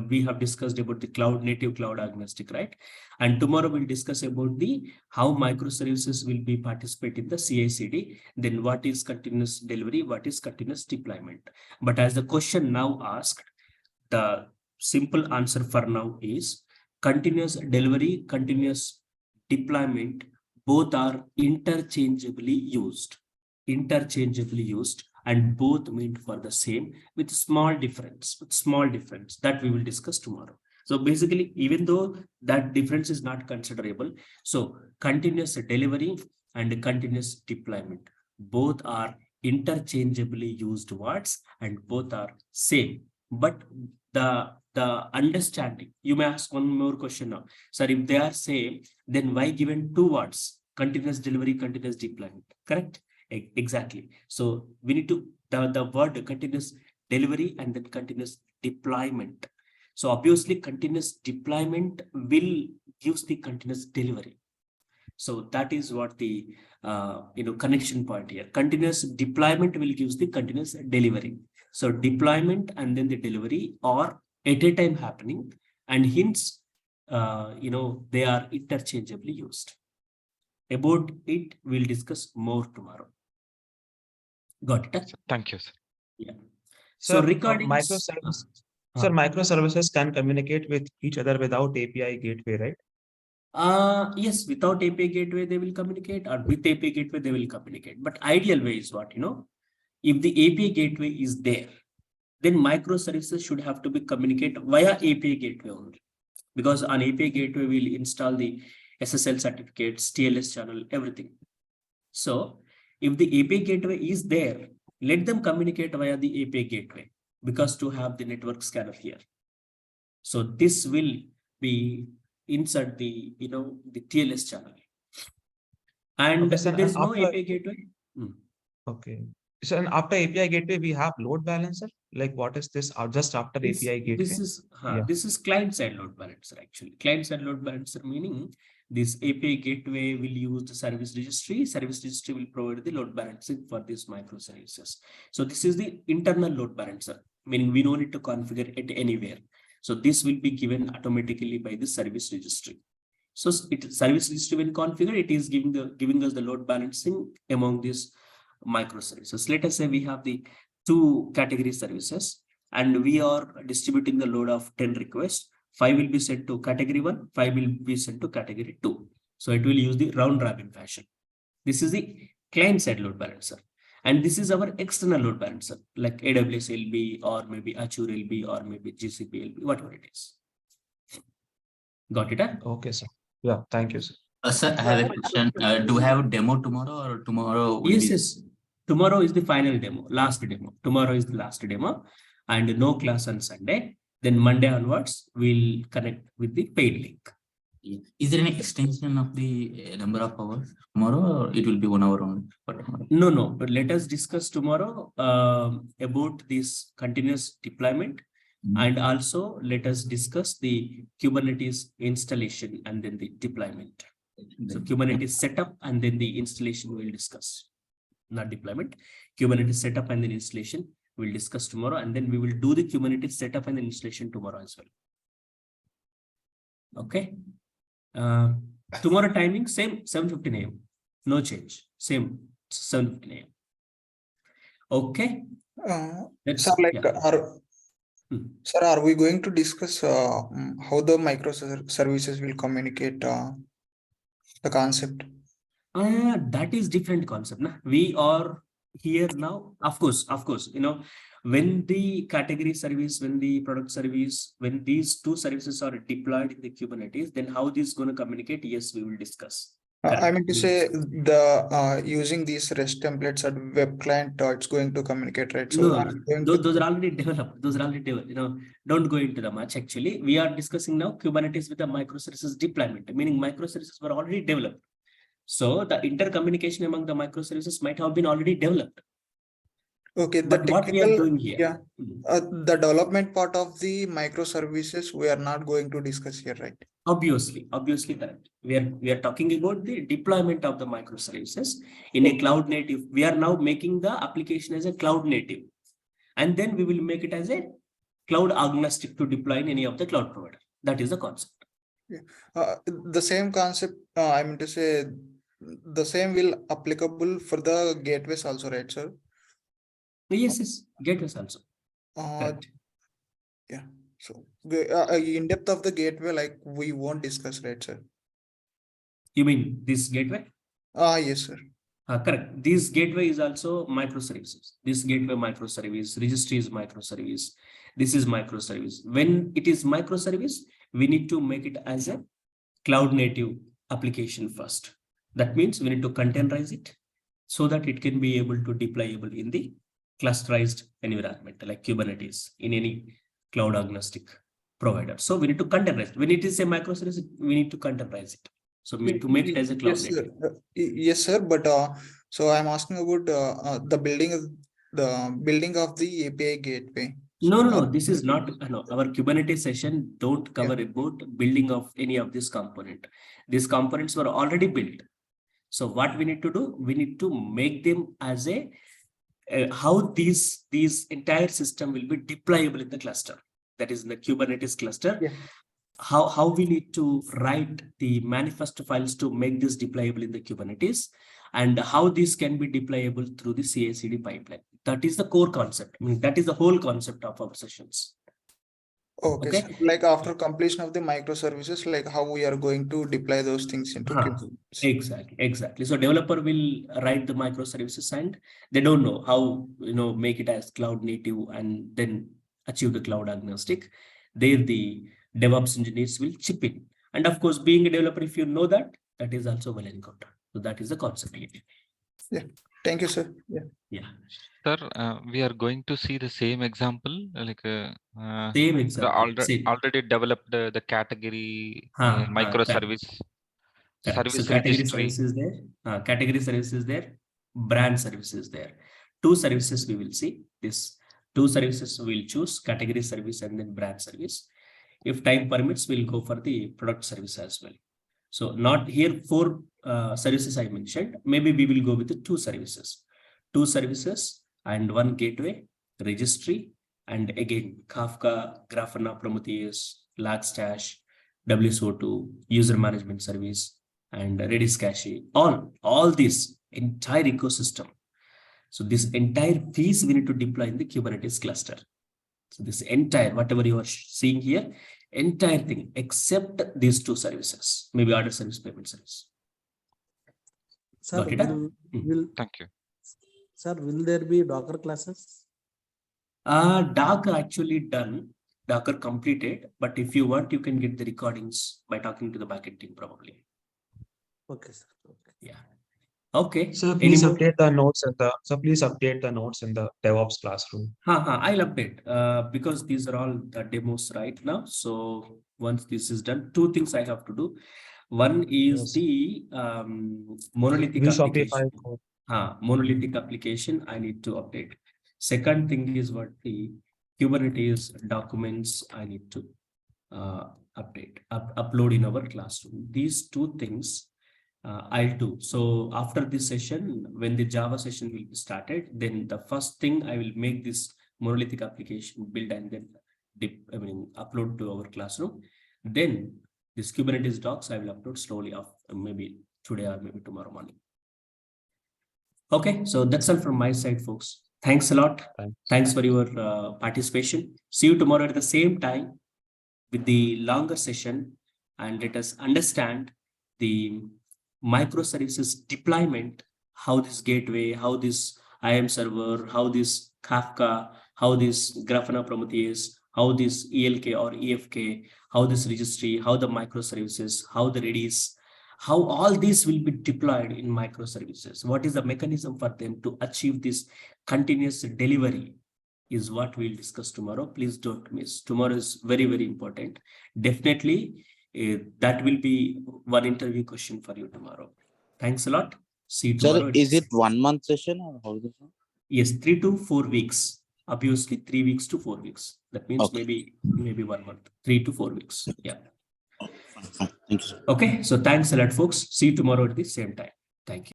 we have discussed about the cloud native, cloud agnostic, right? And tomorrow we'll discuss about the how microservices will be participate in the CI/CD. Then what is continuous delivery, what is continuous deployment. But as the question now asked, the simple answer for now is continuous delivery, continuous deployment, both are interchangeably used, and both meant for the same with small difference that we will discuss tomorrow. So basically, even though that difference is not considerable, so continuous delivery and continuous deployment, both are interchangeably used words and both are same. But the understanding, you may ask one more question now, sir, if they are same, then why given two words, continuous delivery, continuous deployment? Correct? Exactly. So we need to the word continuous delivery and then continuous deployment. So obviously continuous deployment will gives the continuous delivery. So that is what the connection point here. Continuous deployment will gives the continuous delivery. So deployment and then the delivery are at a time happening, and hence they are interchangeably used. About it we'll discuss more tomorrow. Got it? Thank you, sir. Yeah. So recordings. microservices can communicate with each other without API gateway, right? Yes, without API gateway they will communicate, or with API gateway they will communicate. But ideal way is what, if the API gateway is there, then microservices should have to be communicate via API gateway only, because on API gateway we'll install the SSL certificates, TLS channel, everything. So if the API gateway is there, let them communicate via the API gateway, because to have the network scanner here. So this will be insert the the TLS channel. And Okay, there is no API gateway. Okay. So and after API gateway, we have load balancer. Like what is this? Just after API gateway? This is client-side load balancer actually. Client-side load balancer meaning this API gateway will use the service registry. Service registry will provide the load balancing for these microservices. So this is the internal load balancer, meaning we don't need to configure it anywhere. So this will be given automatically by the service registry. So service registry when configured, it is giving us the load balancing among these microservices. Let us say we have the 2 category services and we are distributing the load of 10 requests. 5 will be sent to category 1, 5 will be sent to category 2. So it will use the round robin fashion. This is the client-side load balancer. And this is our external load balancer, like AWS LB or maybe Azure LB or maybe GCP LB, whatever it is. Got it? Huh? Okay, sir. Yeah, thank you, sir. Sir, I have a question. Do we have a demo tomorrow or tomorrow? Will Yes, be... yes. Tomorrow is the final demo, last demo. Tomorrow is the last demo and no class on Sunday. Then Monday onwards, we'll connect with the paid link. Is there any extension of the number of hours tomorrow, or it will be 1 hour only for tomorrow? No, but let us discuss tomorrow about this continuous deployment. And also let us discuss the Kubernetes installation and then the deployment. So Kubernetes setup and then the installation we'll discuss. Not deployment, Kubernetes setup and then installation we'll discuss tomorrow, and then we will do the Kubernetes setup and installation tomorrow as well. Okay. Tomorrow timing same 7:15 AM. No change. Same 7:15 AM. Okay. Sir, sir, are we going to discuss how the microservices will communicate the concept? That is different concept. Nah? We are here now. Of course, you know, when the category service, when the product service, when these two services are deployed in the Kubernetes, then how this is going to communicate? Yes, we will discuss. I mean to say the using these REST templates at web client, it's going to communicate, right? So those are already developed. You know, don't go into the much. Actually, we are discussing now Kubernetes with the microservices deployment, meaning microservices were already developed. So the intercommunication among the microservices might have been already developed. Okay, but what we are doing here, yeah, the development part of the microservices we are not going to discuss here, right? Obviously correct. We are talking about the deployment of the microservices in a cloud native. We are now making the application as a cloud native, and then we will make it as a cloud agnostic to deploy in any of the cloud provider. That is the concept. Yeah. The same concept, I mean to say, the same will applicable for the gateways also, right, sir? Yes, gateways also. Correct. Yeah. So in depth of the gateway, like we won't discuss, right, sir? You mean this gateway? Yes, sir. Correct. This gateway is also microservices. This gateway microservice, registry is microservice. This is microservice. When it is microservice, we need to make it as a cloud native application first. That means we need to containerize it so that it can be able to deployable in the clusterized environment like Kubernetes in any cloud agnostic provider. So we need to containerize. When it is a microservice, we need to containerize it. So we need to make it as a cloud native. Yes, sir. But so I'm asking about the building of the API gateway. No. This is not our Kubernetes session. Don't cover about building of any of this component. These components were already built. So what we need to do, we need to make them as a how these entire system will be deployable in the cluster. That is in the Kubernetes cluster. Yeah. How we need to write the manifest files to make this deployable in the Kubernetes, and how this can be deployable through the CI/CD pipeline. That is the core concept. I mean, that is the whole concept of our sessions. Okay. So like after completion of the microservices, like how we are going to deploy those things into Kubernetes. Exactly. So developer will write the microservices and they don't know how, make it as cloud native and then achieve the cloud agnostic. There the DevOps engineers will chip in. And of course, being a developer, if you know that is also well encountered. So that is the concept here. Yeah. Thank you, sir. Yeah. Sir, we are going to see the same example, like same example. Already developed the category microservice. Service so category registry. service is there. Category service is there. Brand service is there. Two services we will see. This two services we will choose: category service and then brand service. If time permits, we'll go for the product service as well. So not here 4 services I mentioned. Maybe we will go with the 2 services. 2 services and 1 gateway, registry, and again Kafka, Grafana, Prometheus, Lagstash, WSO2, user management service, and Redis cache. All this entire ecosystem. So this entire piece we need to deploy in the Kubernetes cluster. So this entire, whatever you are seeing here, entire thing except these 2 services, maybe order service, payment service. Sir, Got it, huh? Thank you. sir, will there be Docker classes? Docker actually done, Docker completed, but if you want, you can get the recordings by talking to the backend team probably. Okay, sir. Okay. Yeah. Okay. So Any please more? update the notes in the DevOps classroom. I'll update because these are all the demos right now. So once this is done, two things I have to do. One is Yes. the monolithic Use Shopify application. code. Monolithic application I need to update. Second thing is what the Kubernetes documents I need to upload in our classroom. These two things I'll do. So after this session, when the Java session will be started, then the first thing I will make this monolithic application build and then upload to our classroom. Then this Kubernetes docs I will upload slowly maybe today or maybe tomorrow morning. Okay, so that's all from my side, folks. Thanks a lot. Thanks for your participation. See you tomorrow at the same time with the longer session, and let us understand the microservices deployment, how this gateway, how this IAM server, how this Kafka, how this Grafana Prometheus, how this ELK or EFK, how this registry, how the microservices, how the reddies, how all these will be deployed in microservices. What is the mechanism for them to achieve this continuous delivery is what we'll discuss tomorrow. Please don't miss. Tomorrow is very, very important. Definitely, that will be one interview question for you tomorrow. Thanks a lot. See you tomorrow. Sir, is it 1 month session or how is it? Yes, 3 to 4 weeks. Obviously, 3 weeks to 4 weeks. That means Okay. maybe 1 month. 3 to 4 weeks. Yeah. Fine. Thank you, sir. Okay. So thanks a lot, folks. See you tomorrow at the same time. Thank you.